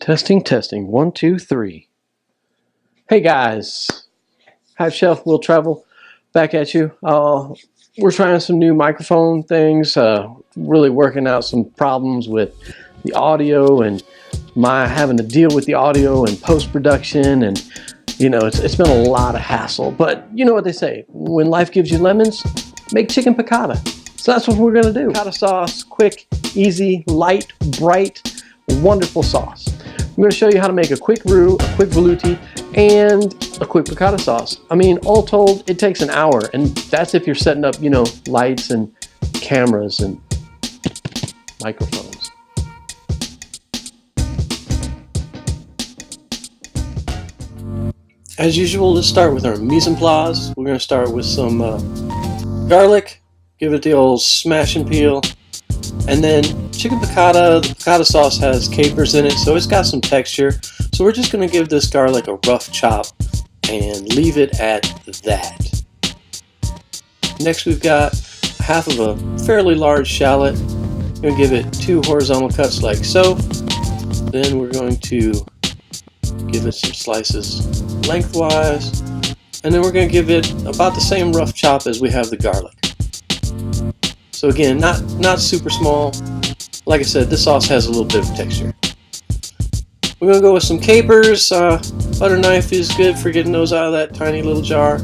Testing, testing. 1, 2, 3. Hey guys, Hive Shelf will travel back at you. We're trying some new microphone things. Really working out some problems with the audio and my having to deal with the audio and post-production, and you know it's been a lot of hassle. But you know what they say: when life gives you lemons, make chicken piccata. So that's what we're gonna do. Piccata sauce, quick, easy, light, bright, wonderful sauce. I'm going to show you how to make a quick roux, a quick velouté, and a quick piccata sauce. I mean, all told, it takes an hour, and that's if you're setting up, you know, lights and cameras and microphones. As usual, let's start with our mise en place. We're going to start with some garlic, give it the old smash and peel. And then chicken piccata, the piccata sauce has capers in it, so it's got some texture. So we're just going to give this garlic a rough chop and leave it at that. Next we've got half of a fairly large shallot. We're going to give it 2 horizontal cuts like so. Then we're going to give it some slices lengthwise. And then we're going to give it about the same rough chop as we have the garlic. So again, not super small. Like I said, this sauce has a little bit of texture. We're going to go with some capers. Butter knife is good for getting those out of that tiny little jar.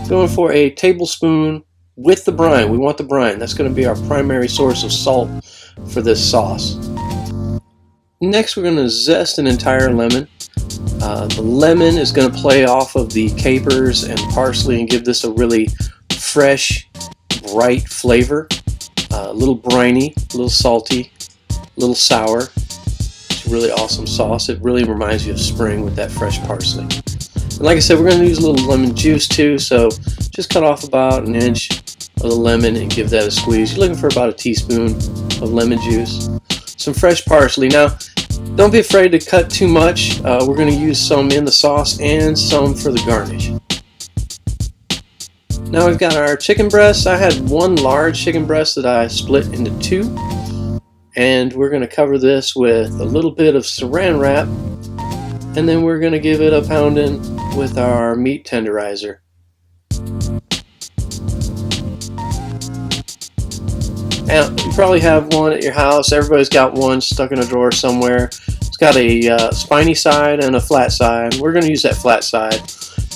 Going for a tablespoon with the brine. We want the brine. That's going to be our primary source of salt for this sauce. Next, we're going to zest an entire lemon. The lemon is going to play off of the capers and parsley and give this a really fresh, bright flavor. A little briny, a little salty, a little sour. It's a really awesome sauce. It really reminds you of spring with that fresh parsley. And like I said, we're going to use a little lemon juice too, so just cut off about an inch of the lemon and give that a squeeze. You're looking for about a teaspoon of lemon juice. Some fresh parsley. Now, don't be afraid to cut too much. We're going to use some in the sauce and some for the garnish. Now we've got our chicken breasts. I had 1 large chicken breast that I split into 2. And we're going to cover this with a little bit of saran wrap. And then we're going to give it a pounding with our meat tenderizer. Now, you probably have one at your house. Everybody's got one stuck in a drawer somewhere. It's got a spiny side and a flat side. We're going to use that flat side.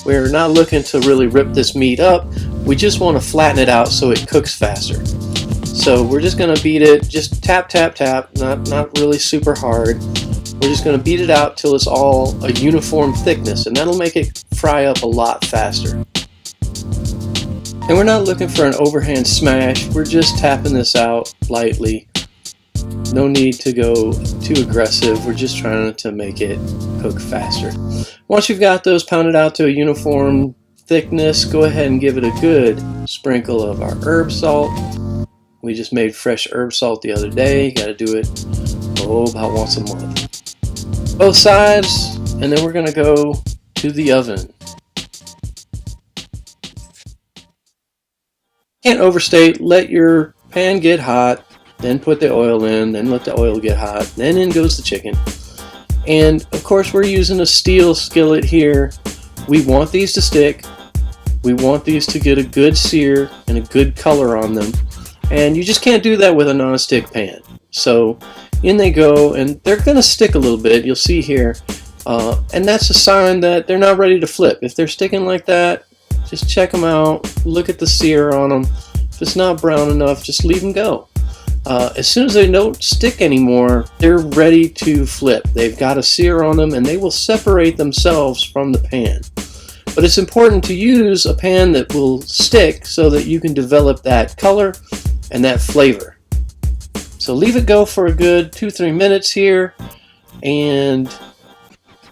We're not looking to really rip this meat up. We just want to flatten it out so it cooks faster. So we're just going to beat it, just tap, tap, tap, not really super hard. We're just going to beat it out till it's all a uniform thickness, and that'll make it fry up a lot faster. And we're not looking for an overhand smash. We're just tapping this out lightly. No need to go too aggressive. We're just trying to make it cook faster. Once you've got those pounded out to a uniform thickness, go ahead and give it a good sprinkle of our herb salt. We just made fresh herb salt the other day. You got to do it about once a month. Both sides, and then we're going to go to the oven. Can't overstate. Let your pan get hot. Then put the oil in, then let the oil get hot, then in goes the chicken. And of course we're using a steel skillet here. We want these to stick. We want these to get a good sear and a good color on them. And you just can't do that with a non-stick pan. So in they go, and they're going to stick a little bit, you'll see here. And that's a sign that they're not ready to flip. If they're sticking like that, just check them out, look at the sear on them. If it's not brown enough, just leave them go. As soon as they don't stick anymore, they're ready to flip. They've got a sear on them and they will separate themselves from the pan. But it's important to use a pan that will stick so that you can develop that color and that flavor. So leave it go for a good 2-3 minutes here, and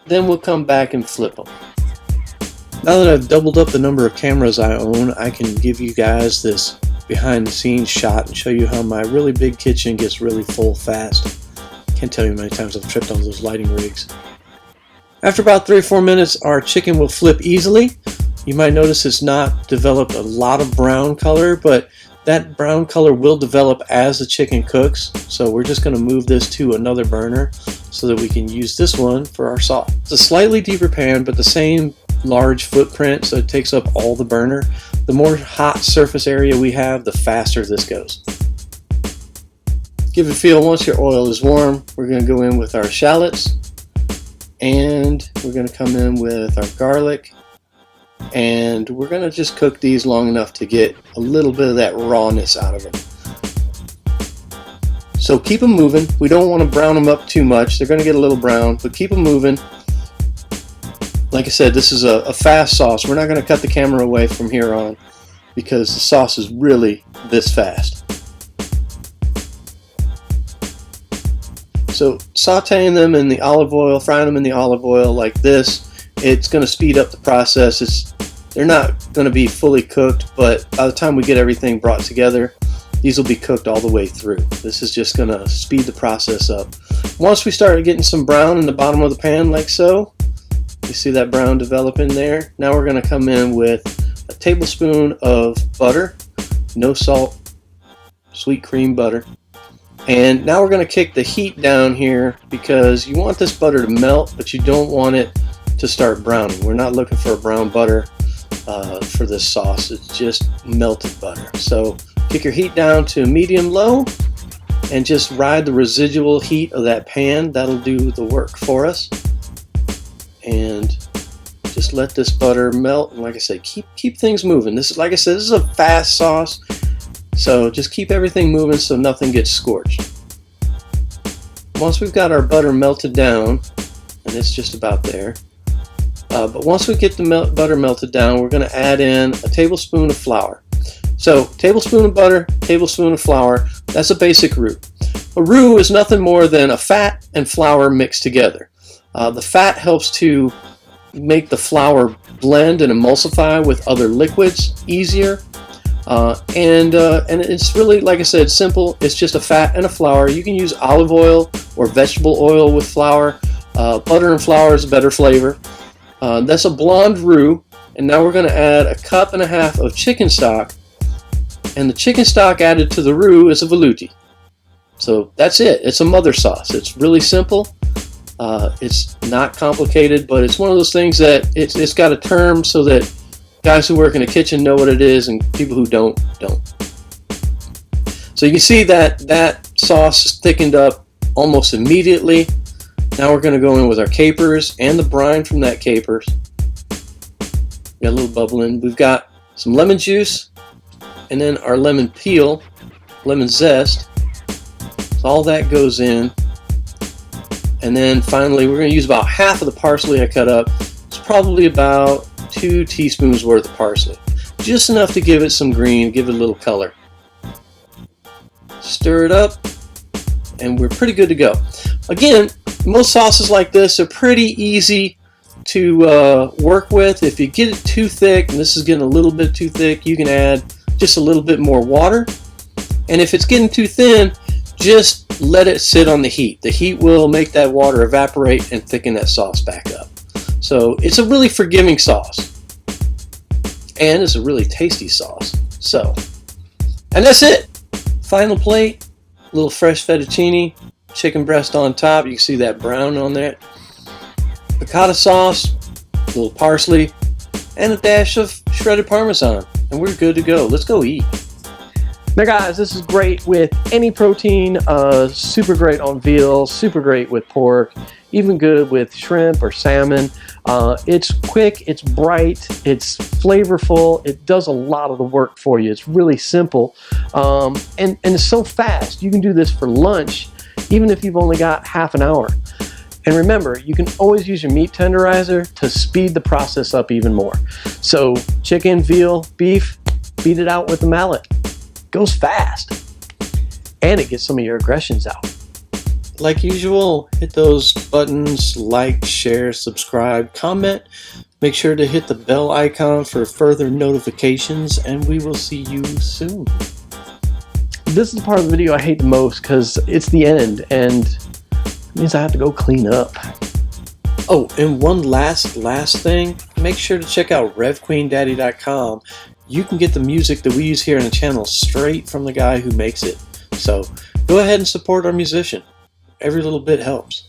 then we'll come back and flip them. Now that I've doubled up the number of cameras I own, I can give you guys this behind the scenes shot and show you how my really big kitchen gets really full fast. Can't tell you how many times I've tripped on those lighting rigs. After about 3 or 4 minutes, our chicken will flip easily. You might notice it's not developed a lot of brown color, but That brown color will develop as the chicken cooks, so we're just going to move this to another burner so that we can use this one for our sauce. It's a slightly deeper pan, but the same large footprint, so it takes up all the burner. The more hot surface area we have, the faster this goes. Give it a feel. Once your oil is warm, we're going to go in with our shallots, and we're going to come in with our garlic, and we're going to just cook these long enough to get a little bit of that rawness out of them. So keep them moving. We don't want to brown them up too much. They're going to get a little brown, but keep them moving. Like I said, this is a fast sauce. We're not going to cut the camera away from here on because the sauce is really this fast. So sauteing them in the olive oil, frying them in the olive oil like this, it's going to speed up the process. They're not going to be fully cooked, but by the time we get everything brought together, these will be cooked all the way through. This is just going to speed the process up. Once we start getting some brown in the bottom of the pan like so, you see that brown developing there. Now we're going to come in with a tablespoon of butter, no salt, sweet cream butter. And now we're going to kick the heat down here because you want this butter to melt, but you don't want it to start browning. We're not looking for a brown butter for this sauce. It's just melted butter. So kick your heat down to medium-low and just ride the residual heat of that pan. That'll do the work for us. And just let this butter melt. And like I said, keep things moving. This is, like I said, this is a fast sauce. So just keep everything moving so nothing gets scorched. Once we've got our butter melted down, and it's just about there, but once we get the butter melted down, we're going to add in a tablespoon of flour. So tablespoon of butter, tablespoon of flour, that's a basic roux. A roux is nothing more than a fat and flour mixed together. The fat helps to make the flour blend and emulsify with other liquids easier. And it's really, like I said, simple. It's just a fat and a flour. You can use olive oil or vegetable oil with flour. Butter and flour is a better flavor. That's a blonde roux. And now we're going to add a cup and a half of chicken stock. And the chicken stock added to the roux is a velouté. So that's it. It's a mother sauce. It's really simple. It's not complicated, but it's one of those things that it's got a term so that guys who work in the kitchen know what it is, and people who don't. So you can see that sauce is thickened up almost immediately. Now we're going to go in with our capers and the brine from that capers. Got a little bubbling. We've got some lemon juice, and then our lemon peel, lemon zest. So all that goes in. And then finally, we're going to use about half of the parsley I cut up. It's probably about 2 teaspoons worth of parsley. Just enough to give it some green, give it a little color. Stir it up, and we're pretty good to go. Again, most sauces like this are pretty easy to work with. If you get it too thick, and this is getting a little bit too thick, you can add just a little bit more water. And if it's getting too thin, just let it sit on the heat. The heat will make that water evaporate and thicken that sauce back up. So it's a really forgiving sauce. And it's a really tasty sauce. So, and that's it. Final plate, a little fresh fettuccine, chicken breast on top. You can see that brown on there. Piccata sauce, a little parsley, and a dash of shredded Parmesan. And we're good to go. Let's go eat. Now guys, this is great with any protein, super great on veal, super great with pork, even good with shrimp or salmon. It's quick, it's bright, it's flavorful, it does a lot of the work for you. It's really simple, and it's so fast. You can do this for lunch, even if you've only got half an hour. And remember, you can always use your meat tenderizer to speed the process up even more. So chicken, veal, beef, beat it out with a mallet. Goes fast, and it gets some of your aggressions out. Like usual, hit those buttons, like, share, subscribe, comment. Make sure to hit the bell icon for further notifications, and we will see you soon. This is the part of the video I hate the most because it's the end, and it means I have to go clean up. Oh, and one last thing, make sure to check out RevQueenDaddy.com. you can get the music that we use here on the channel straight from the guy who makes it. So go ahead and support our musician. Every little bit helps.